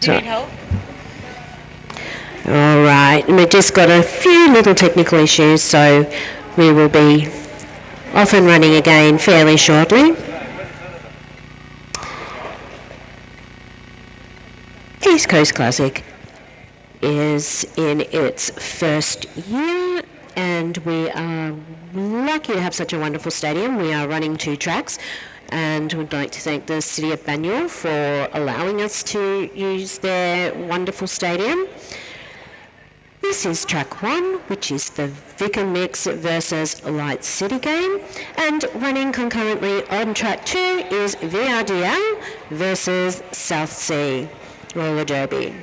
Do you need help? All right, we've just got a few little technical issues, so we will be off and running again fairly shortly. East Coast Classic is in its first year, and we are lucky to have such a wonderful stadium. We are running 2 tracks, and we'd like to thank the City of Banyule for allowing us to use their wonderful stadium. This is track 1, which is the Vicar Mix versus Light City game, and running concurrently on track 2 is VRDL versus South Sea roller derby.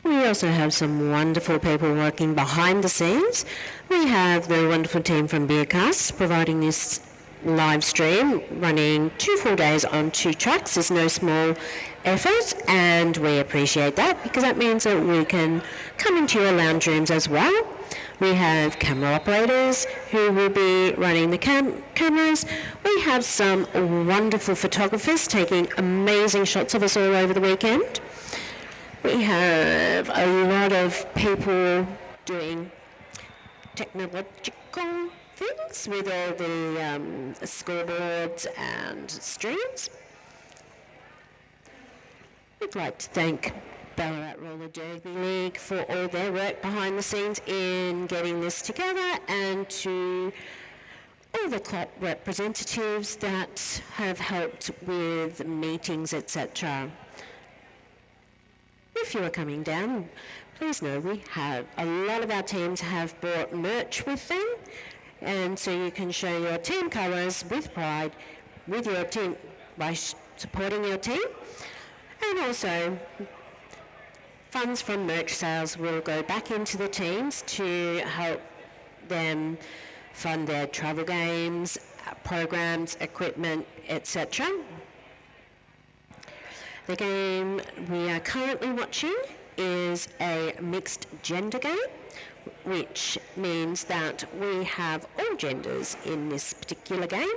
We also have some wonderful people working behind the scenes. We have the wonderful team from Beardcasts providing this live stream, running 2 full days on 2 tracks is no small effort, and we appreciate that because that means that we can come into your lounge rooms as well. We have camera operators who will be running the cameras. We have some wonderful photographers taking amazing shots of us all over the weekend. We have a lot of people doing technological things with all the scoreboards and streams. We'd like to thank Ballarat Roller Derby League for all their work behind the scenes in getting this together, and to all the club representatives that have helped with meetings, etc. If you are coming down, please know we have a lot of our teams have brought merch with them, and so you can show your team colours with pride with your team by supporting your team. And also funds from merch sales will go back into the teams to help them fund their travel games, programs, equipment, etc. The game we are currently watching is a mixed gender game, which means that we have all genders in this particular game.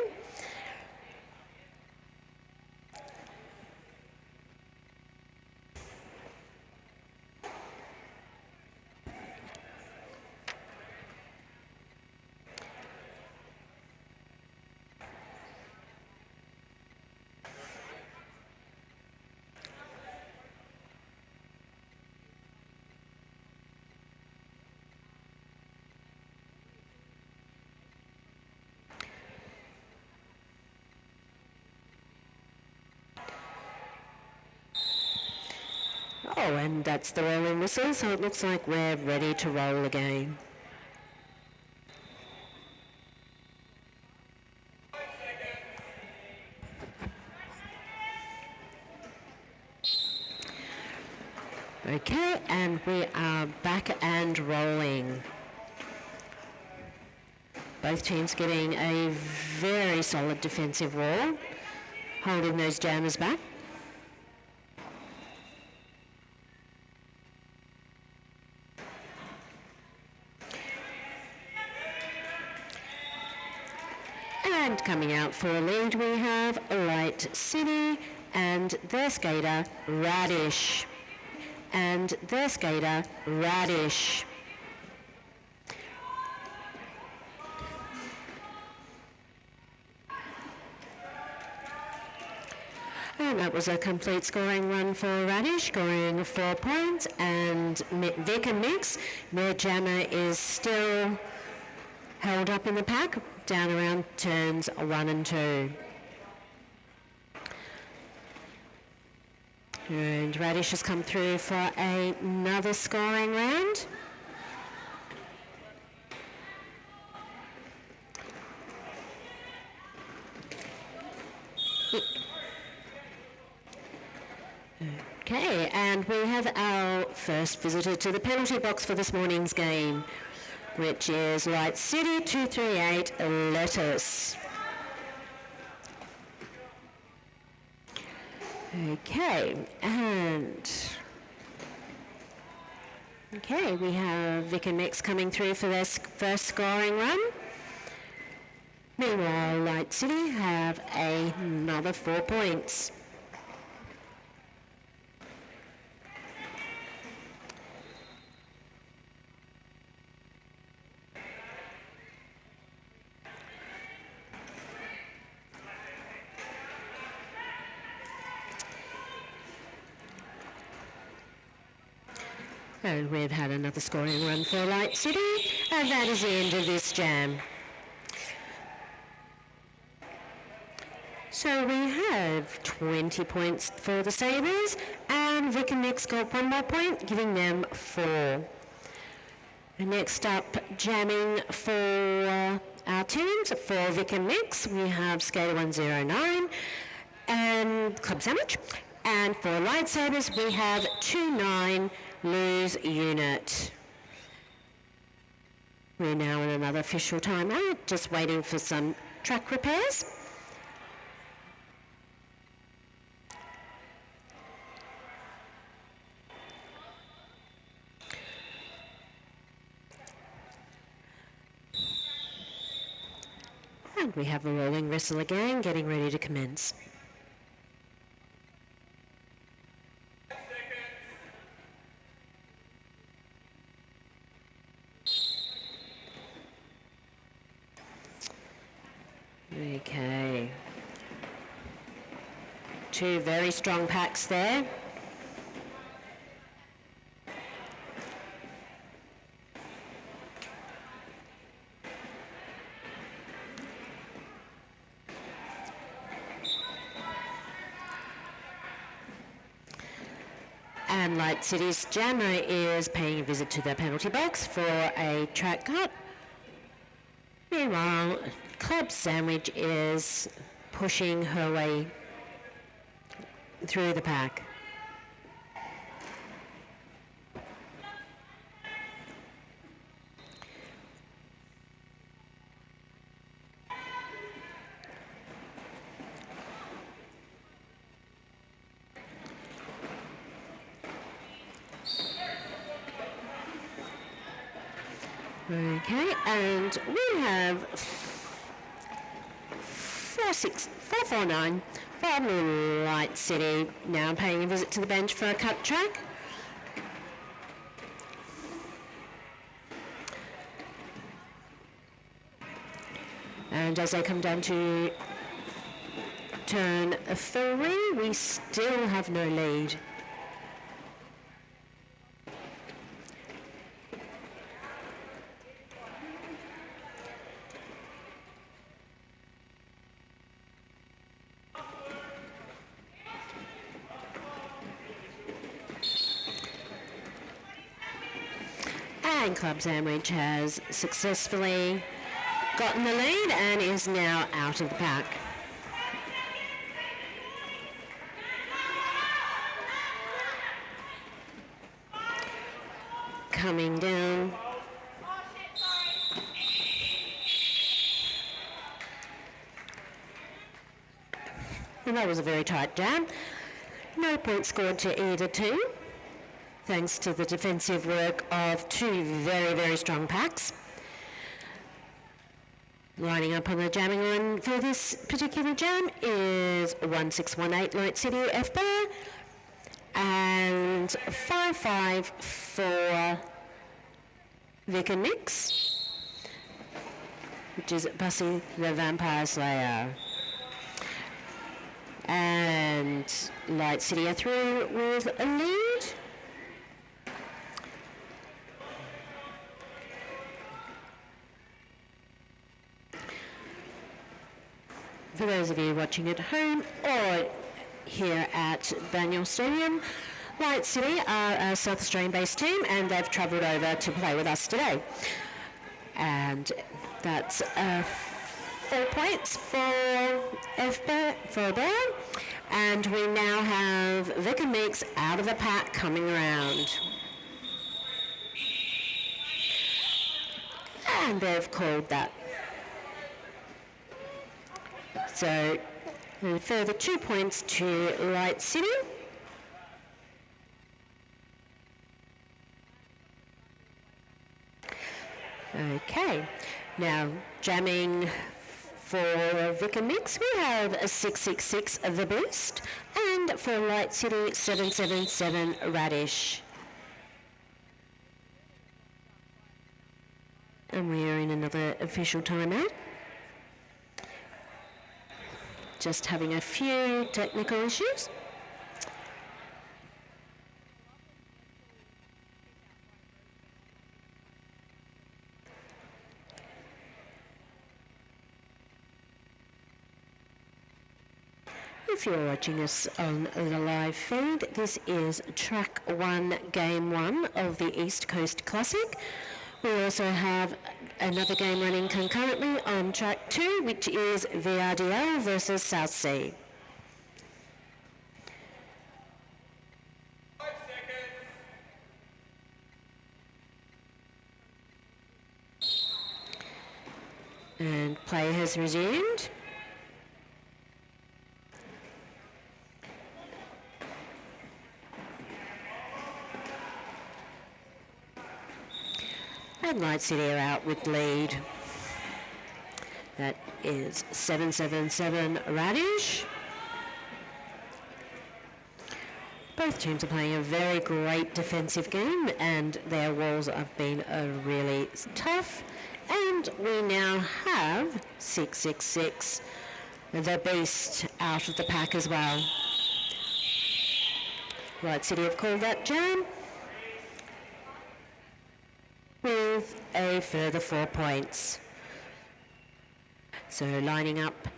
Oh, and that's the rolling whistle, so it looks like we're ready to roll again. Okay, and we are back and rolling. Both teams getting a very solid defensive wall, holding those jammers back. And coming out for a lead we have Light City and their skater Radish. And their skater Radish. And that was a complete scoring run for Radish, scoring 4 points, and Vic and Mix, their jammer is still held up in the pack, down around turns 1 and 2. And Radish has come through for another scoring round. Okay, and we have our first visitor to the penalty box for this morning's game, which is Light City 238 Lettuce. Okay, and Okay, we have Vic and Mix coming through for their first scoring run. Meanwhile, Light City have another 4 points. And we've had another scoring run for Light City, and that is the end of this jam. So we have 20 points for the Sabres, and Vic and Mix got 1 more point, giving them 4. And next up, jamming for our teams, for Vic and Mix, we have Skater 109 and Club Sandwich. And for Lightsabers, we have 29 Lose Unit. We're now in another official timeout, just waiting for some track repairs. And we have a rolling whistle again, getting ready to commence. Okay. 2 very strong packs there. And Light City's jammer is paying a visit to the penalty box for a track cut. Meanwhile, Club Sandwich is pushing her way through the pack. Okay, and we have 449 from Light City now paying a visit to the bench for a cut track. And as they come down to turn 3, we still have no lead. And Club Sandwich has successfully gotten the lead and is now out of the pack. Coming down. And that was a very tight jam. No points scored to either team, thanks to the defensive work of 2 very, very strong packs. Lining up on the jamming line for this particular jam is 1618 Light City F bar and 55 for Vic and Mix, which is Bussy the Vampire Slayer. And Light City are through with a lead. For those of you watching at home or here at Banyule Stadium, Light City are a South Australian-based team and they've travelled over to play with us today. And that's 4 points for Bear. And we now have Vic and Mix out of the pack coming around. And they've called that. So a further 2 points to Light City. Okay, now jamming for Vic and Mix, we have a 666 The Beast, and for Light City 777 Radish. And we are in another official timeout. Just having a few technical issues. If you're watching us on the live feed, this is track 1, game 1 of the East Coast Classic. We also have another game running concurrently on track 2, which is VRDL versus South Sea. And play has resumed. And Light City are out with lead. That is 777 Radish. Both teams are playing a very great defensive game, and their walls have been really tough. And we now have 666, the Beast, out of the pack as well. Light City have called that jam with a further 4 points. So lining up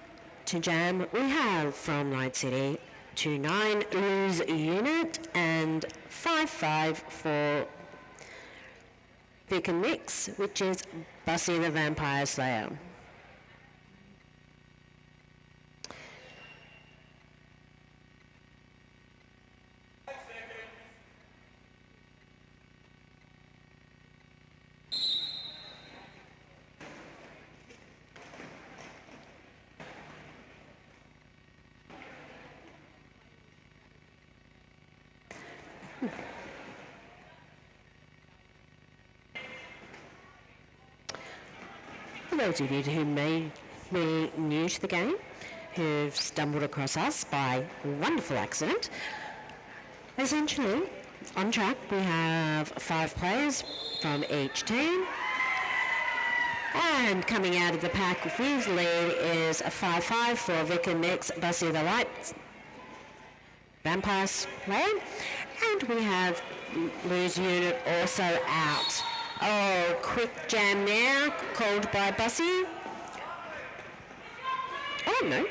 to jam, we have from Light City 2-9 lose unit and 5-5 for Vic and Mix, which is Bussy the Vampire Slayer. For those of you who may be new to the game, who've stumbled across us by wonderful accident, essentially on track we have 5 players from each team, and coming out of the pack with lead is a 5-5 for Vic and Mix, Bussy the Light Vampire Slayer, and we have lose unit also out. Oh, quick jam now, called by Bussy. Oh, no.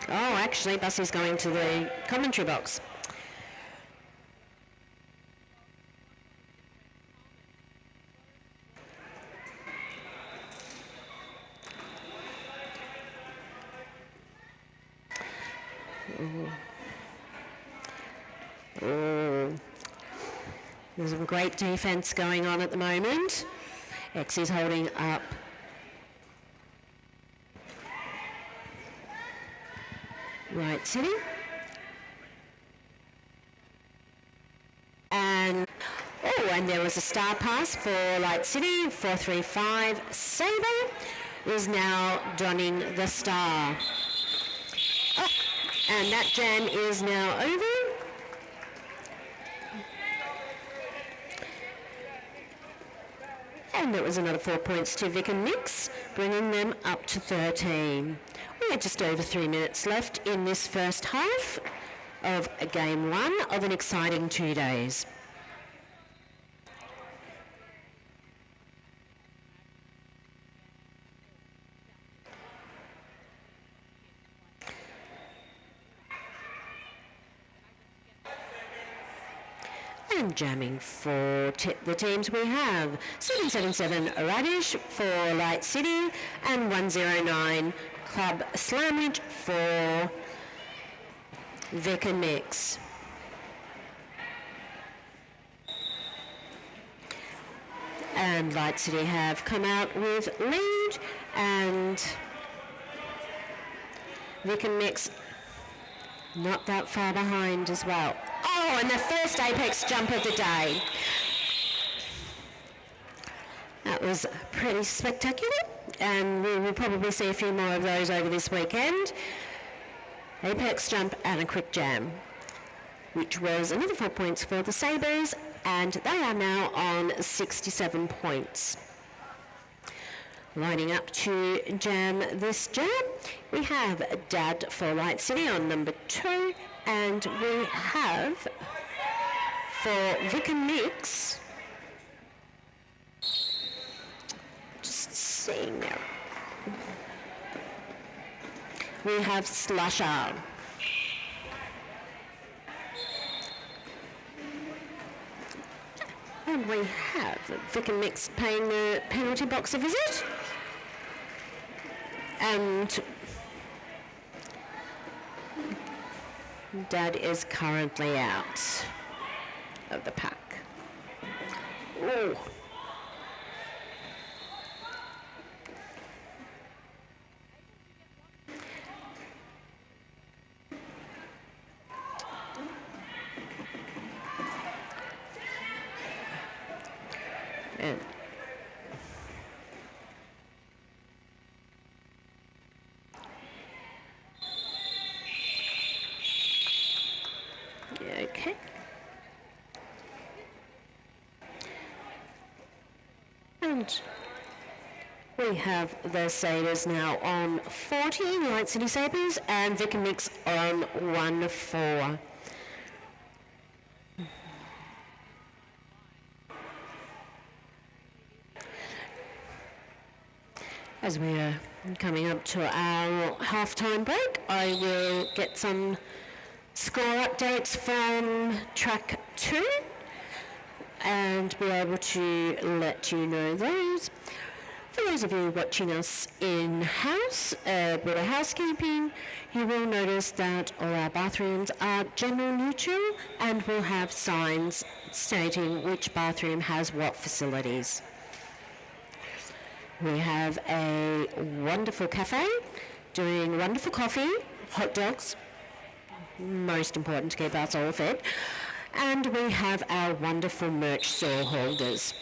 Oh, actually, Bussy's going to the commentary box. Oh. There's some great defence going on at the moment. X is holding up. Light City. And there was a star pass for Light City. 435 Sabre is now donning the star. Oh, and that jam is now over. And that was another 4 points to Vic and Mix, bringing them up to 13. We have just over 3 minutes left in this first half of game 1 of an exciting 2 days. And jamming for the teams we have 777 Radish for Light City and 109 Club Slamage for Vic and Mix. And Light City have come out with lead, and Vic and Mix not that far behind as well. Oh, and the first apex jump of the day. That was pretty spectacular, and we will probably see a few more of those over this weekend. Apex jump and a quick jam, which was another 4 points for the Sabres, and they are now on 67 points. Lining up to jam this jam, we have Dad for Light City on number 2, and we have for Vic and Mix, just seeing now, we have Slusher. And we have Vic and Mix paying the penalty box a visit. And Dad is currently out of the pack. Ooh. And okay. And we have the Sabres now on 40, Light City Sabres, and Vic and Mix on 1-4. As we are coming up to our halftime break, I will get some score updates from track 2 and be able to let you know those. For those of you watching us in-house, a bit of housekeeping, you will notice that all our bathrooms are gender neutral and will have signs stating which bathroom has what facilities. We have a wonderful cafe doing wonderful coffee, hot dogs, most important to keep us all fed, and we have our wonderful merch store holders.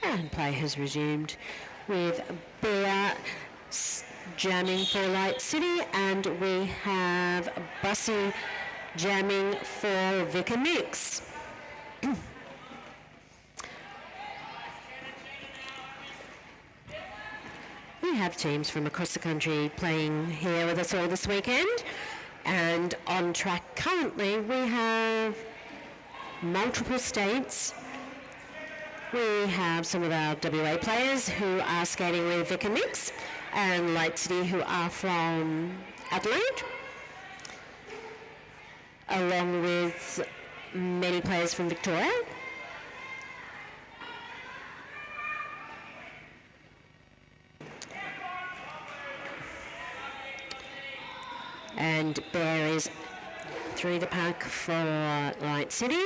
And play has resumed with Bear jamming for Light City, and we have Bussy jamming for Vic and Mix. We have teams from across the country playing here with us all this weekend, and on track currently we have multiple states. We have some of our WA players who are skating with Vic and Mix, and Light City who are from Adelaide, along with many players from Victoria. And Bear is through the pack for Light City.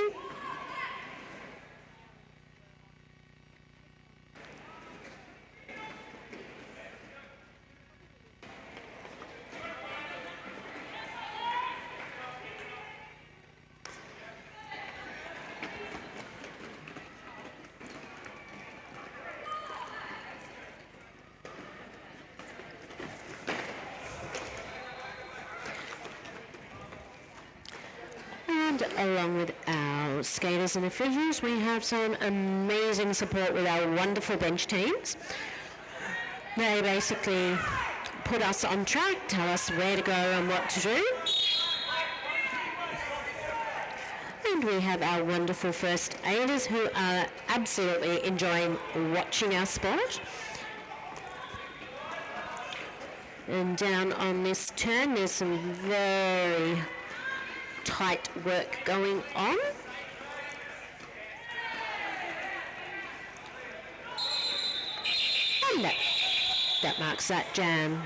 Along with our skaters and officials, we have some amazing support with our wonderful bench teams. They basically put us on track, tell us where to go and what to do. And we have our wonderful first aiders who are absolutely enjoying watching our sport. And down on this turn, there's some very tight work going on. And that marks that jam.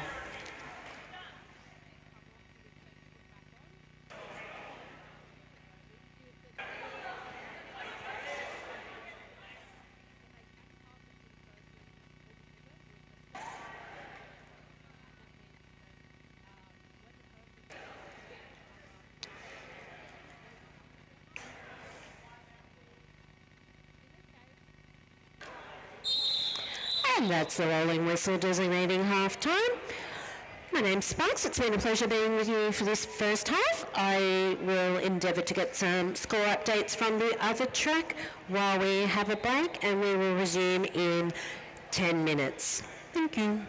And that's the rolling whistle designating half time. My name's Sparks. It's been a pleasure being with you for this first half. I will endeavour to get some score updates from the other track while we have a break, and we will resume in 10 minutes. Thank you.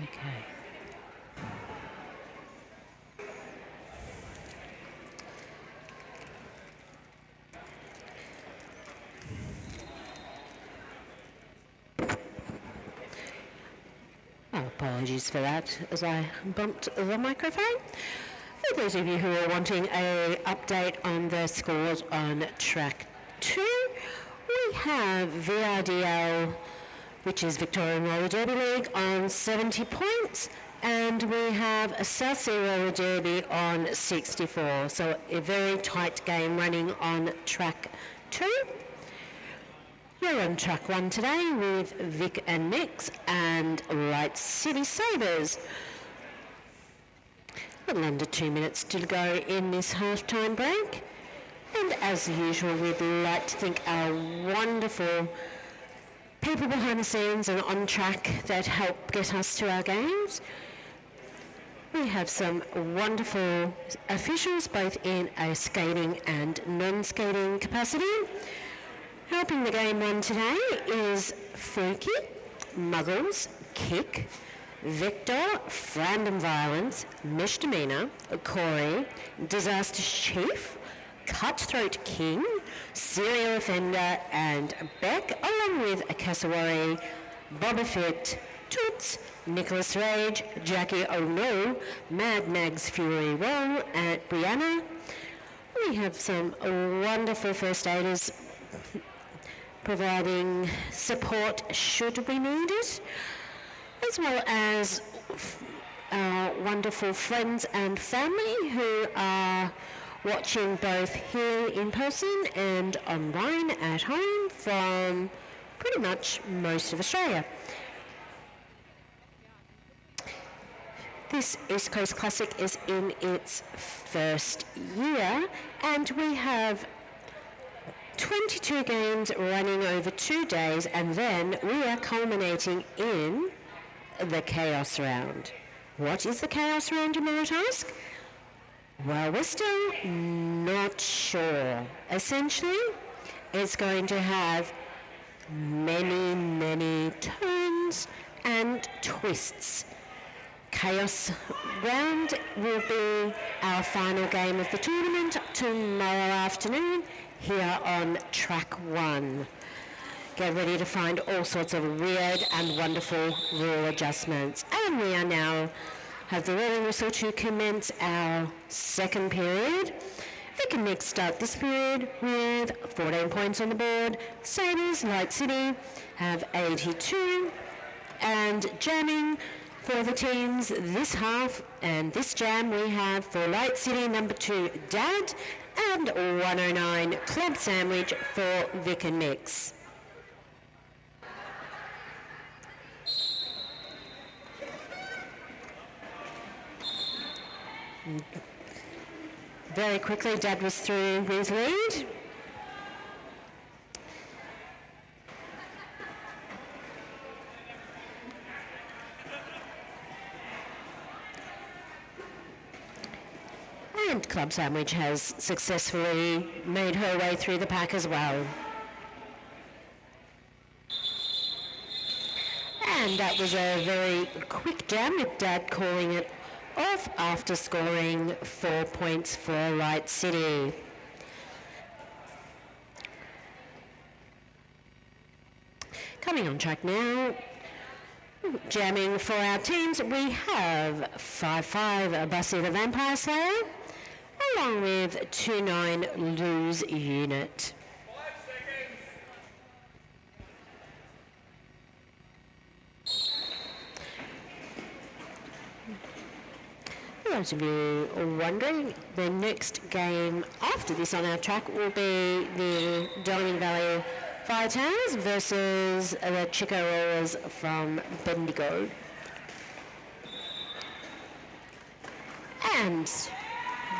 Okay. Oh, apologies for that as I bumped the microphone. For those of you who are wanting an update on the scores on track 2, we have VRDL, which is Victorian Roller Derby League, on 70 points, and we have a South Sea Roller Derby on 64. So a very tight game running on track 2. We're on track 1 today with Vic and Mix and Light City Sabres. A little under 2 minutes to go in this half-time break. And as usual, we'd like to thank our wonderful people behind the scenes and on track that help get us to our games. We have some wonderful officials, both in a skating and non-skating capacity. Helping the game run today is Freaky, Muggles, Kick, Victor, Random Violence, Misdemeanor, Corey, Disaster Chief, Cutthroat King, Serial Offender, and Beck, along with Cassowary, Boba Fett, Toots, Nicholas Rage, Jackie O'No, Mad Mags Fury Roll, and Brianna. We have some wonderful first aiders providing support should we need it, as well as our wonderful friends and family who are watching both here in person and online at home from pretty much most of Australia. This East Coast Classic is in its first year, and we have 22 games running over 2 days, and then we are culminating in the Chaos Round. What is the Chaos Round, you might ask? Well, we're still not sure. Essentially, it's going to have many, many turns and twists. Chaos Round will be our final game of the tournament tomorrow afternoon here on track 1. Get ready to find all sorts of weird and wonderful rule adjustments. And we are now have the rolling whistle to commence our second period. Vic and Nick start this period with 14 points on the board. Sabres, Light City, have 82. And jamming for the teams this half and this jam we have for Light City number 2, Dad, and 109 Club Sandwich for Vic and Mix. Very quickly, Dad was through with lead. And Club Sandwich has successfully made her way through the pack as well. And that was a very quick jam with Dad calling it off after scoring 4 points for Light City. Coming on track now, jamming for our teams, we have 5-5 Bussy the Vampire Slayer, along with 2-9 Lose Unit. For those of you wondering, the next game after this on our track will be the Diamond Valley Fire Towers versus the Chico Rollers from Bendigo. And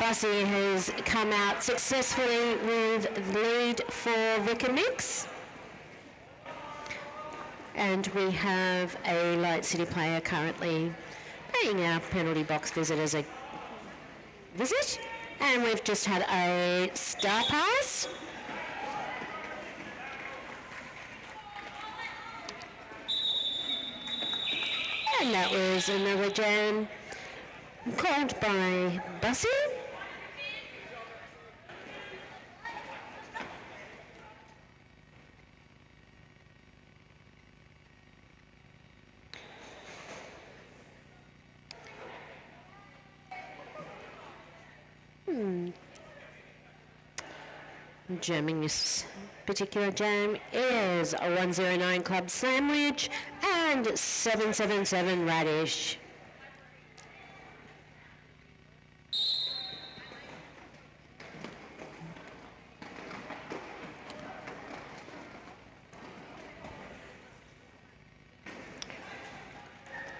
Bussy has come out successfully with the lead for Vic and Mix. And we have a Light City player currently paying our penalty box visitors a visit. And we've just had a star pass. And And that was another jam called by Bussy. Jamming this particular jam is a 109 Club Sandwich and 777 Radish.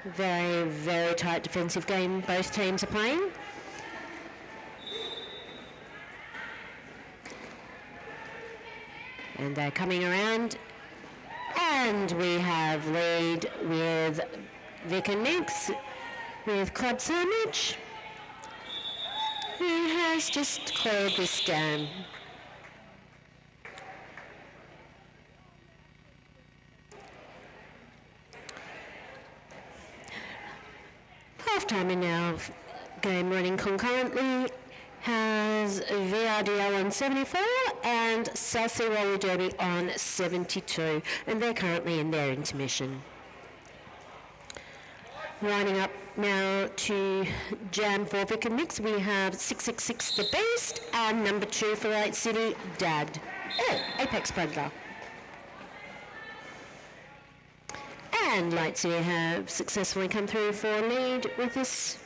Very, very tight defensive game both teams are playing. And they're coming around, and we have lead with Vic and Mix with Club Sandwich, who has just cleared this jam. Half-time in our game running concurrently has VRDL on 74 and South Sea Roller Derby on 72, and they're currently in their intermission. Lining up now to jam for Vic and Mix, we have 666 The Beast and number 2 for Light City, Dad. Oh, Apex Predator. And Light City have successfully come through for a lead with this.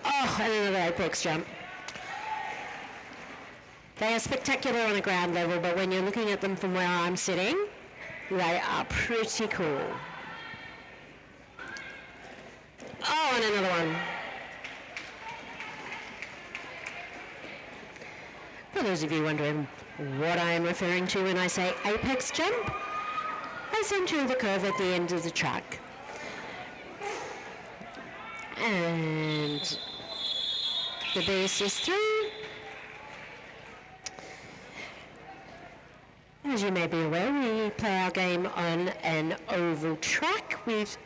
Oh, and another Apex jump. They are spectacular on a ground level, but when you're looking at them from where I'm sitting, they are pretty cool. Oh, and another one. For those of you wondering what I am referring to when I say Apex jump, essentially the curve at the end of the track. And the Beast is through. As you may be aware, we play our game on an oval track with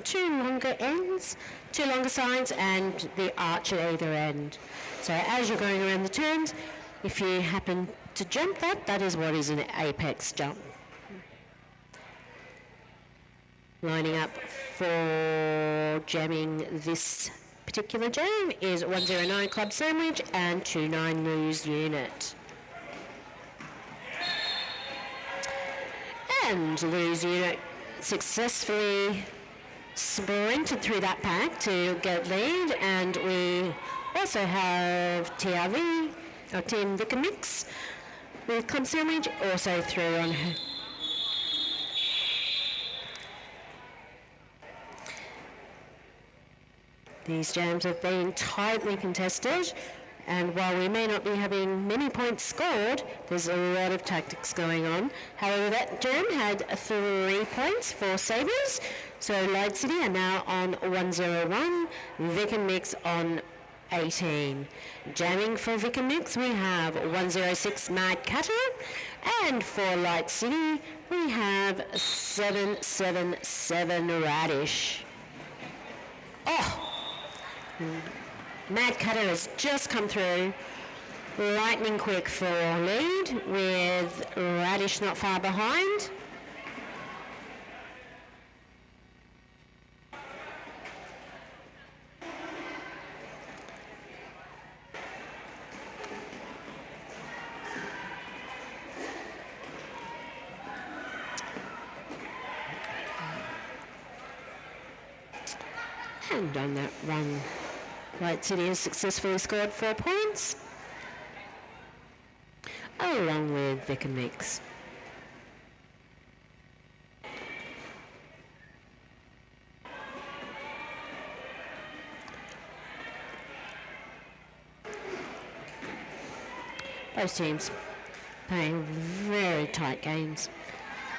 two longer sides and the arch at either end. So as you're going around the turns, if you happen to jump that is what is an apex jump. Lining up for jamming this particular jam is 109 Club Sandwich and 29 Lose Unit. And Lose Unit successfully sprinted through that pack to get lead, and we also have TRV, or Team Vic and Mix, with Club Sandwich also through on her. These jams have been tightly contested, and while we may not be having many points scored, there's a lot of tactics going on. However, that jam had 3 points for Sabres, so Light City are now on 101, Vic and Mix on 18. Jamming for Vic and Mix, we have 106 Mad Cutter, and for Light City, we have 777 Radish. Oh! Mad Cutter has just come through, lightning quick for lead, with Radish not far behind. And on that run, Light City has successfully scored 4 points, along with Vic and Mix. Both teams playing very tight games.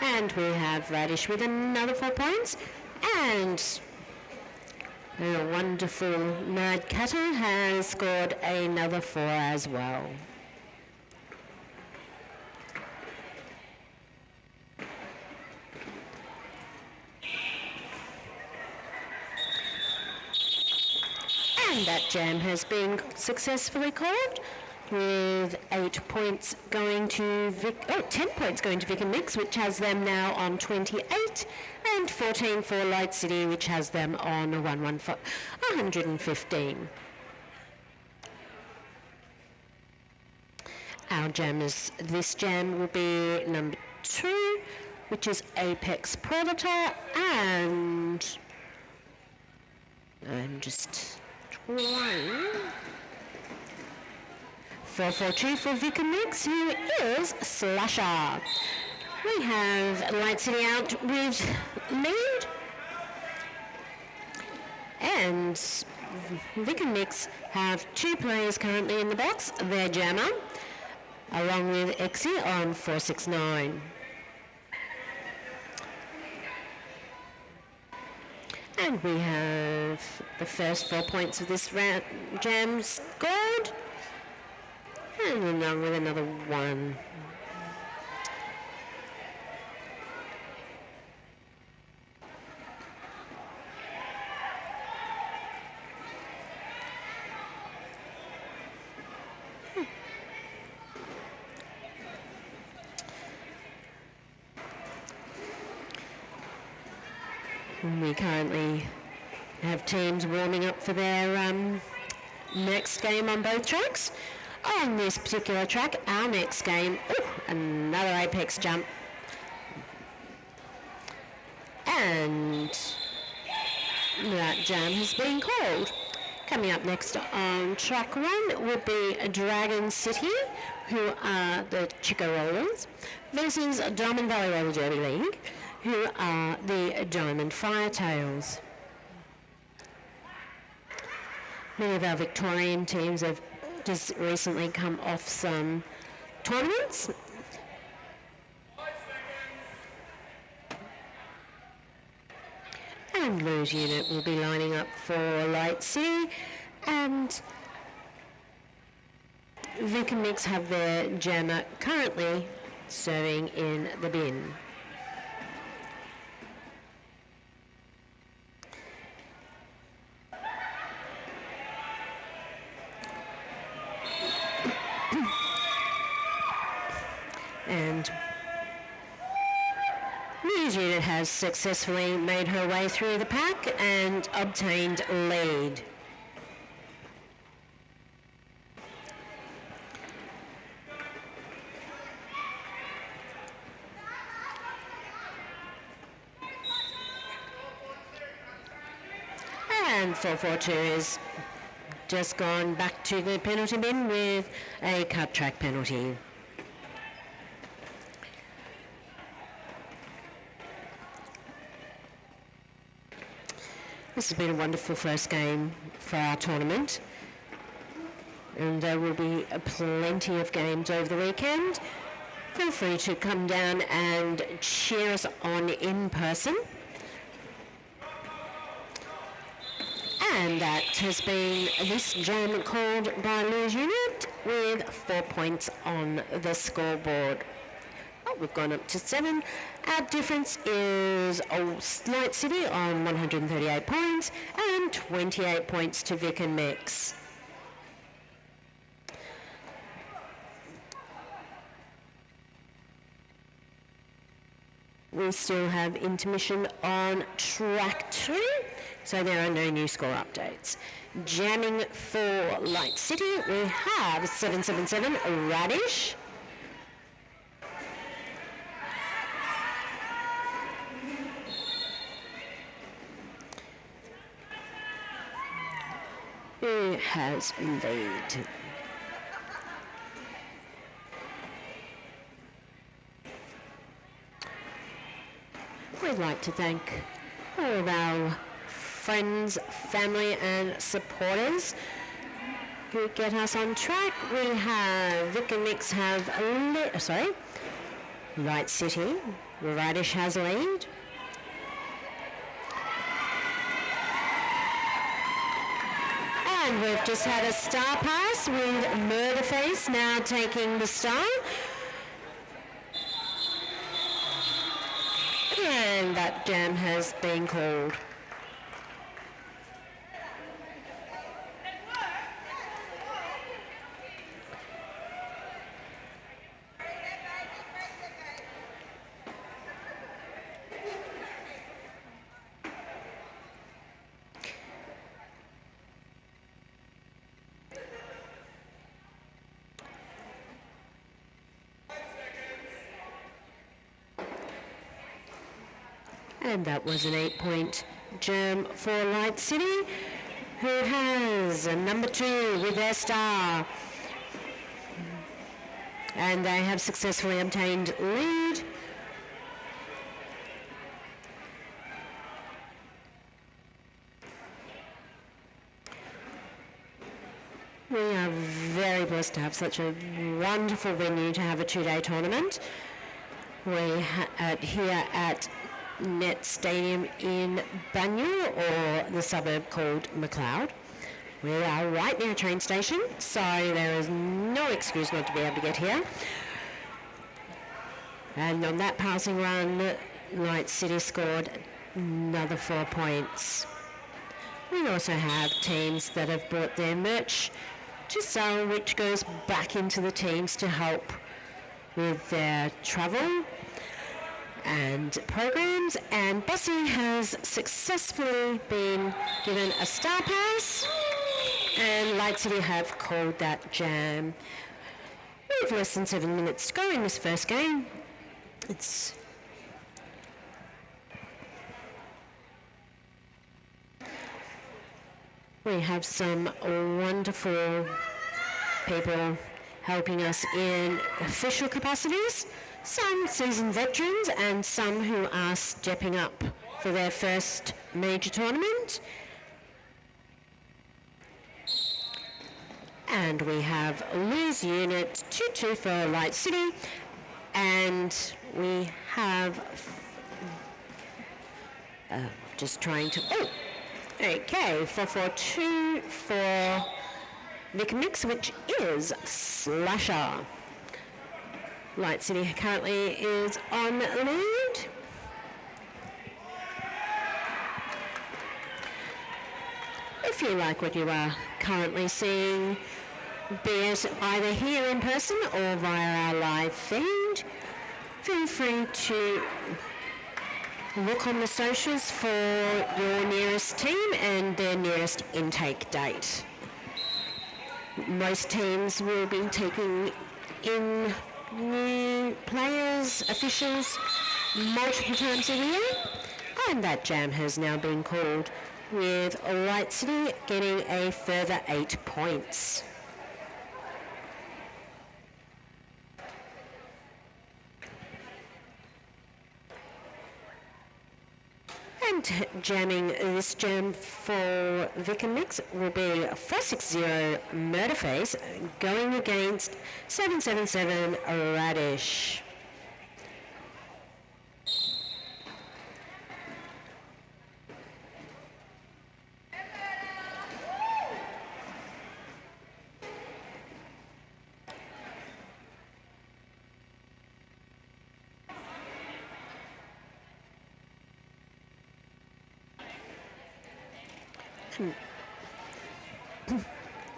And we have Radish with another 4 points, and a wonderful Mad Cutter has scored another 4 as well. that jam has been successfully called, with 10 points going to Vic and Mix, which has them now on 28, and 14 for Light City, which has them on 115. Our jammers, this jam will be number 2, which is Apex Predator, and I'm just trying. 442 for Vic and Mix, who is Slasher. We have Light City out with lead, and Vic and Mix have 2 players currently in the box, their jammer, along with Exie on 469. And we have the first 4 points of this round jam scored, and along with another 1. We currently have teams warming up for their next game on both tracks. On this particular track, our next game, another Apex jump. And that jam has been called. Coming up next on track 1 will be Dragon City, who are the Chico Rollers, versus Diamond Valley Roller Derby League, who are the Diamond Firetails. Many of our Victorian teams have just recently come off some tournaments. And Lou's unit will be lining up for Light City, and Vic and Mix have their jammer currently serving in the bin. And Lou's unit has successfully made her way through the pack and obtained lead. And 442 is just gone back to the penalty bin with a cut track penalty. This has been a wonderful first game for our tournament, and there will be plenty of games over the weekend. Feel free to come down and cheer us on in person. And that has been this jam called by Lou's unit with 4 points on the scoreboard. Oh, we've gone up to 7. Our difference is Light City on 138 points and 28 points to Vic and Mix. We still have intermission on track 2, so there are no new score updates. Jamming for Light City, we have 777 Radish. Who has lead? We'd like to thank all of our friends, family and supporters who get us on track. We have Vic and Mix have Light City, Radish has lead. And we've just had a star pass with Murderface now taking the star. And that jam has been called. And that was an 8-point jam for Light City, who has a number 2 with their star. And they have successfully obtained lead. We are very blessed to have such a wonderful venue to have a 2-day tournament. We here at Net Stadium in Bunyul, or the suburb called McLeod. We are right near a train station, so there is no excuse not to be able to get here. And on that passing run, Light City scored another 4 points. We also have teams that have brought their merch to sell, which goes back into the teams to help with their travel and programs. And Bossy has successfully been given a star pass, and Light City have called that jam. With less than 7 minutes to go in this first game. We have some wonderful people helping us in official capacities, some seasoned veterans and some who are stepping up for their first major tournament. And we have Lou's unit 2-2 for Light City, and we have just trying to, okay, 4-4-2 for Vic Mix, which is Slasher. Light City currently is on lead. If you like what you are currently seeing, be it either here in person or via our live feed, feel free to look on the socials for your nearest team and their nearest intake date. Most teams will be taking in new players, officials, multiple times a year, and that jam has now been called, with Light City getting a further 8 points. And jamming this jam for Vic and Mix will be 460 Murderface going against 777 Radish.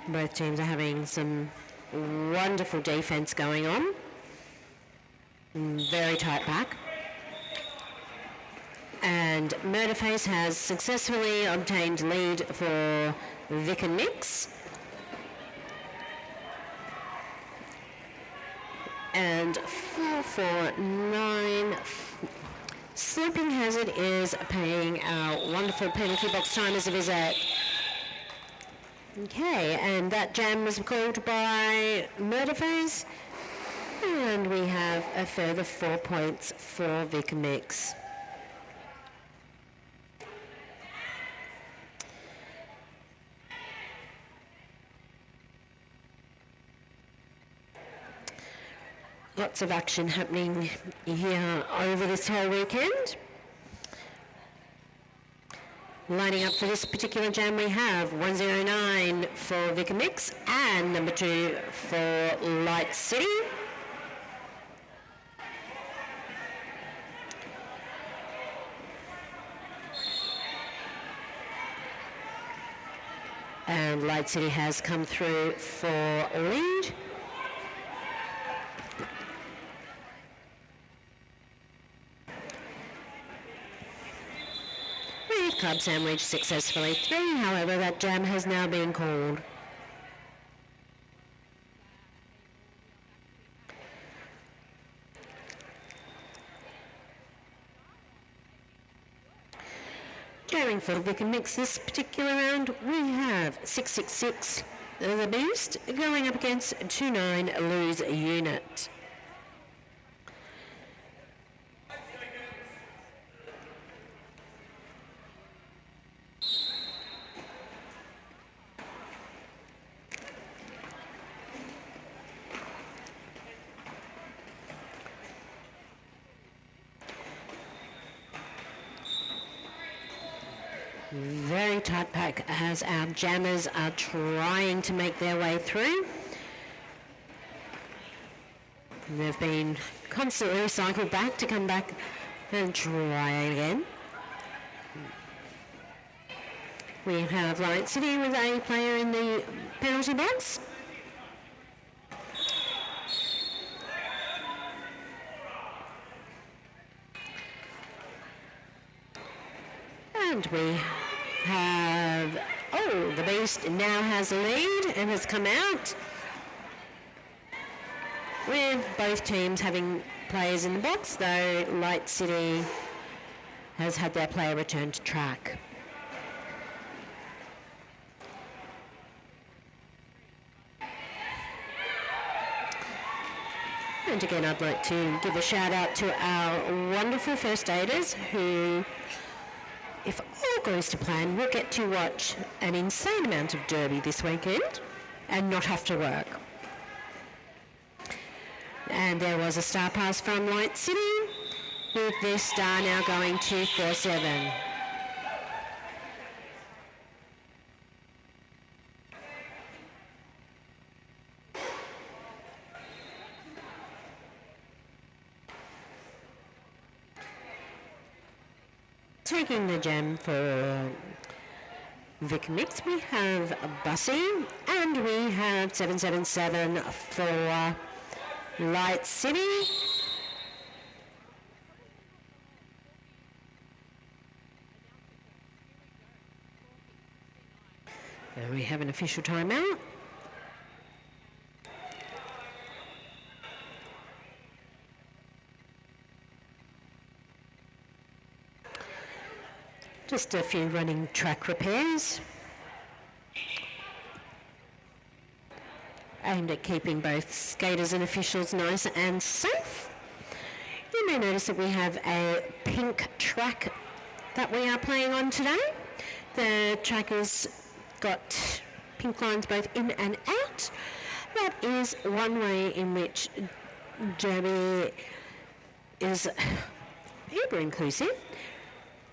Both teams are having some wonderful defense going on. Very tight back. And Murderface has successfully obtained lead for Vic and Mix. And 449 Sleeping Hazard is paying our wonderful penalty box timers a visit. Okay, and that jam was called by Murderface, and we have a further 4 points for Vic Mix. Lots of action happening here over this whole weekend. Lining up for this particular jam, we have 109 for Vic Mix and number 2 for Light City. And Light City has come through for lead. Club sandwich successfully through, however that jam has now been called. Going for the Vic and Mix this particular round, we have 666 The Beast going up against 29 Lose Unit. Very tight pack as our jammers are trying to make their way through. They've been constantly recycled back to come back and try again. We have Light City with a player in the penalty box. And we have, the Beast now has a lead and has come out, with both teams having players in the box, though Light City has had their player return to track. And again, I'd like to give a shout out to our wonderful first aiders who, if all goes to plan, we'll get to watch an insane amount of derby this weekend and not have to work. And there was a star pass from Light City, with their star now going to 4-7. Taking the gem for Vic Mix, we have Bussy, and we have 777 for Light City. And we have an official timeout. Just a few running track repairs aimed at keeping both skaters and officials nice and safe. You may notice that we have a pink track that we are playing on today. The track has got pink lines both in and out. That is one way in which derby is uber inclusive,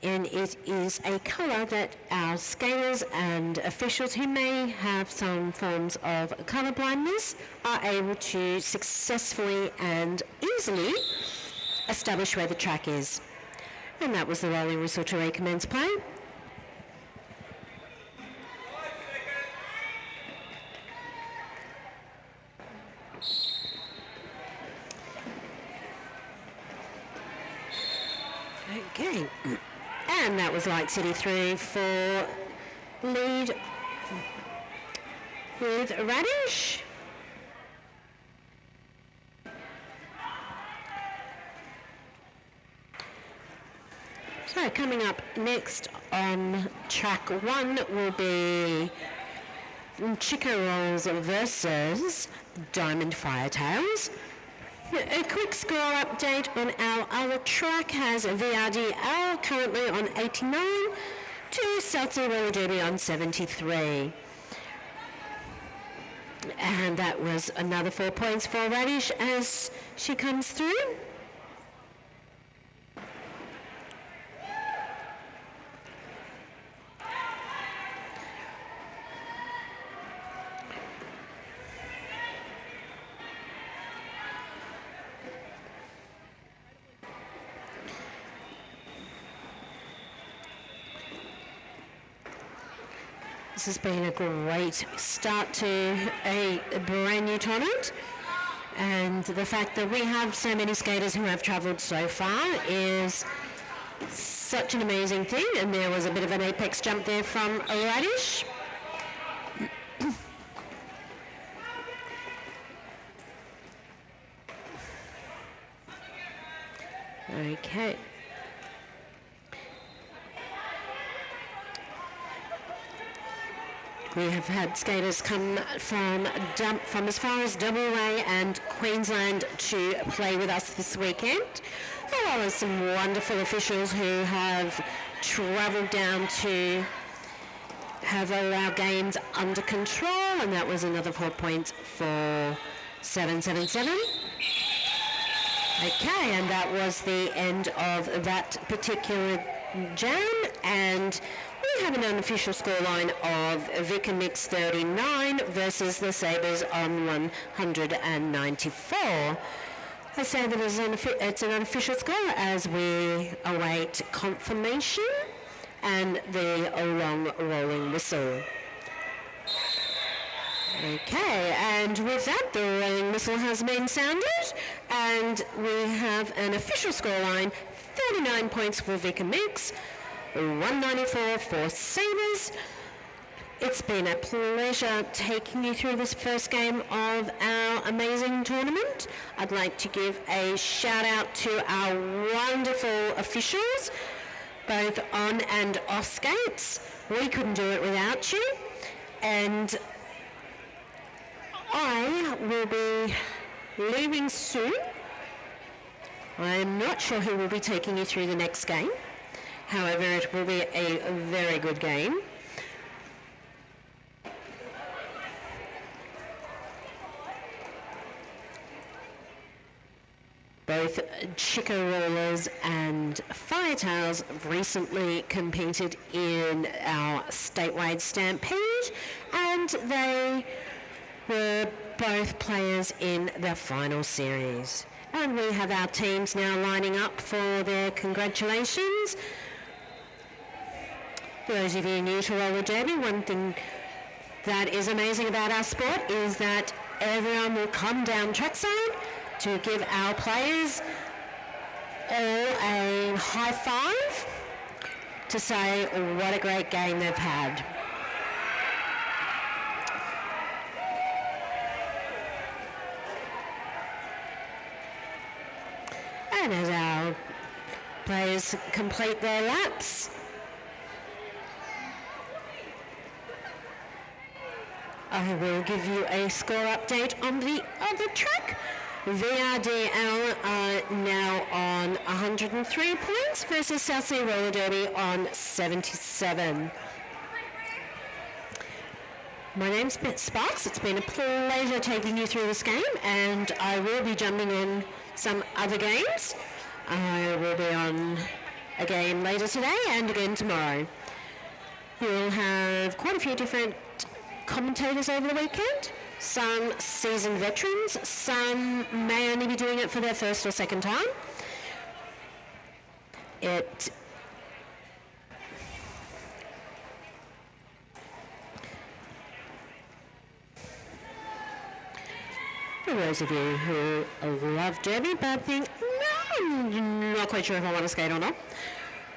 and it is a colour that our skaters and officials who may have some forms of colour blindness are able to successfully and easily establish where the track is. And that was the rolling whistle to recommence play. Okay. And that was Light City through for lead with Radish. So coming up next on track one will be Chico Rolls versus Diamond Firetails. A quick score update on our other track has VRDL currently on 89 to Seltzer Roller Derby on 73. And that was another 4 points for Radish as she comes through. This has been a great start to a brand new tournament, and the fact that we have so many skaters who have travelled so far is such an amazing thing. And there was a bit of an apex jump there from Radish. Okay. We have had skaters come from as far as WA and Queensland to play with us this weekend, as well as some wonderful officials who have travelled down to have all our games under control, and that was another 4 points for 777. Okay, and that was the end of that particular jam, and we have an unofficial scoreline of Vic and Mix 39 versus the Sabres on 194. I say that it's an unofficial score as we await confirmation and the long rolling whistle. Okay, and with that, the rolling whistle has been sounded, and we have an official scoreline: 39 points for Vic and Mix, 194 for Sabres. It's been a pleasure taking you through this first game of our amazing tournament. I'd like to give a shout out to our wonderful officials, both on and off skates. We couldn't do it without you. And I will be leaving soon. I'm not sure who will be taking you through the next game. However, it will be a very good game. Both Chico Rollers and Firetails have recently competed in our statewide stampede, and they were both players in the final series. And we have our teams now lining up for their congratulations. For those of you new to roller derby, one thing that is amazing about our sport is that everyone will come down trackside to give our players all a high five to say what a great game they've had. And as our players complete their laps, I will give you a score update on the other track. VRDL are now on 103 points versus South Sea Roller Derby on 77. My name's Sparks. It's been a pleasure taking you through this game, and I will be jumping in some other games. I will be on a game later today and again tomorrow. We'll have quite a few different commentators over the weekend. Some seasoned veterans, some may only be doing it for their first or second time. For those of you who love derby but think, no, I'm not quite sure if I want to skate or not,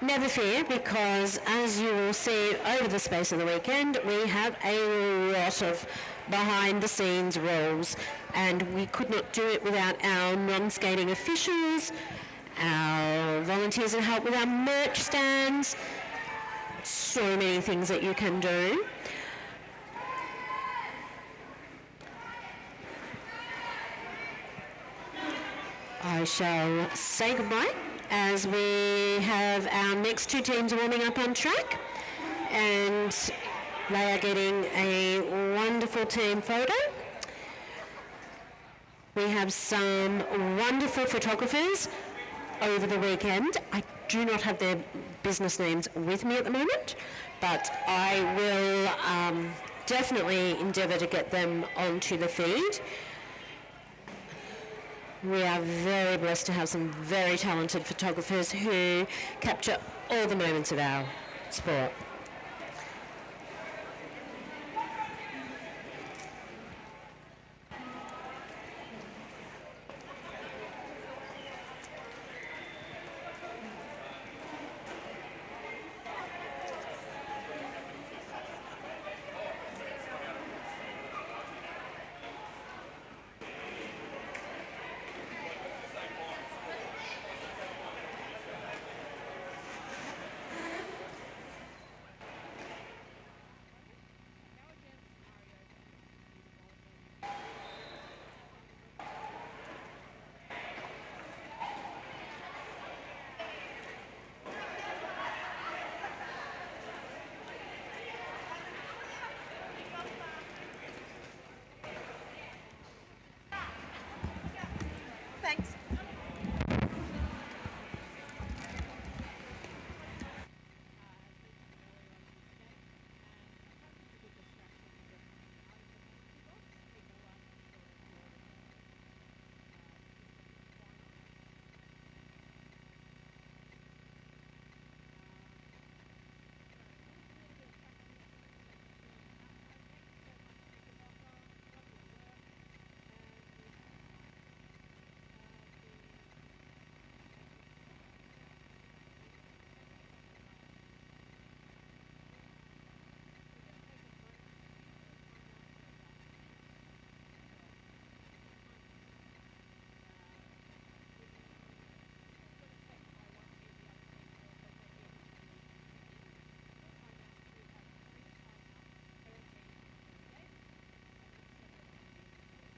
never fear, because as you will see over the space of the weekend, we have a lot of behind-the-scenes roles, and we could not do it without our non-skating officials, our volunteers that help with our merch stands, so many things that you can do. I shall say goodbye as we have our next two teams warming up on track, and they are getting a wonderful team photo. We have some wonderful photographers over the weekend. I do not have their business names with me at the moment, but I will definitely endeavour to get them onto the feed. We are very blessed to have some very talented photographers who capture all the moments of our sport.